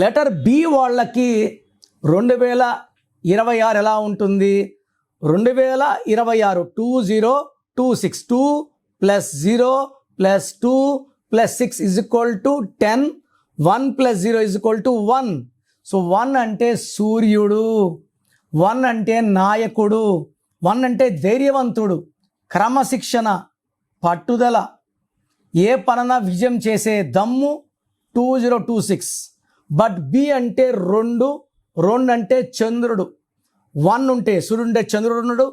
Letter B వాళ్ళకి 2026 ఎలా ఉంటుంది? 2026 2026 2 + 0 + 2 + 6 = 10. 1 + 0 = 1. సో 1 అంటే సూర్యుడు, 1 అంటే నాయకుడు, 1 అంటే ధైర్యవంతుడు, క్రమశిక్షణ, పట్టుదల, ఏ పనైనా విజయం చేసే దమ్ము 2026. బట్ బి అంటే 2 అంటే చంద్రుడు. 1 ఉంటే సూర్యుడు ఉంటే చంద్రుడు ఉండడు,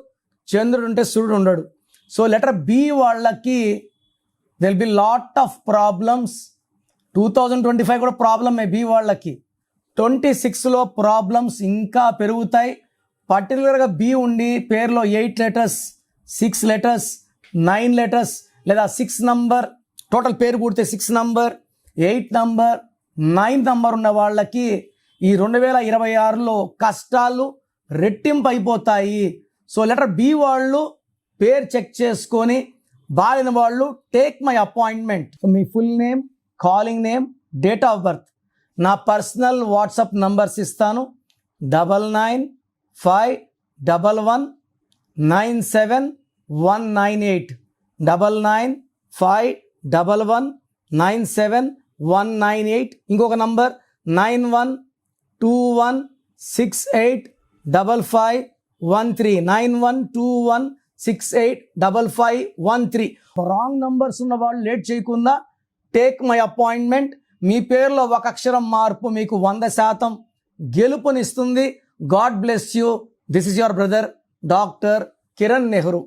చంద్రుడు ఉంటే సూర్యుడు ఉండడు. సో లెటర్ బి వాళ్ళకి they'll be lot of problems. 2025 కూడా ప్రాబ్లమే బి వాళ్ళకి. 26లో ప్రాబ్లమ్స్ ఇంకా పెరుగుతాయి. పర్టికులర్గా బి ఉండి పేరులో 8 లెటర్స్ 6 లెటర్స్ 9 లెటర్స్ లేదా 6 నంబర్, టోటల్ పేరు కూడితే 6 నంబర్ 8 నంబర్ 9 నంబర్ ఉన్న వాళ్ళకి ఈ 2026లో కష్టాలు రెట్టింపు అయిపోతాయి. సో లెటర్ బి వాళ్ళు పేరు చెక్ చేసుకొని బాలిన వాళ్ళు take my appointment. Me full name, calling name, date of birth, నా పర్సనల్ వాట్సాప్ నంబర్స్ ఇస్తాను. 9951197198 9951197198. ఇంకొక నంబర్ 9121685513 9121685513. రాంగ్ నంబర్స్ ఉన్న వాళ్ళు లేట్ చేయకుండా టేక్ మై అపాయింట్మెంట్. మీ పేరులో ఒక అక్షరం మార్పు మీకు 100% గెలుపునిస్తుంది. God bless you. This is your brother doctor Kiran Nehru.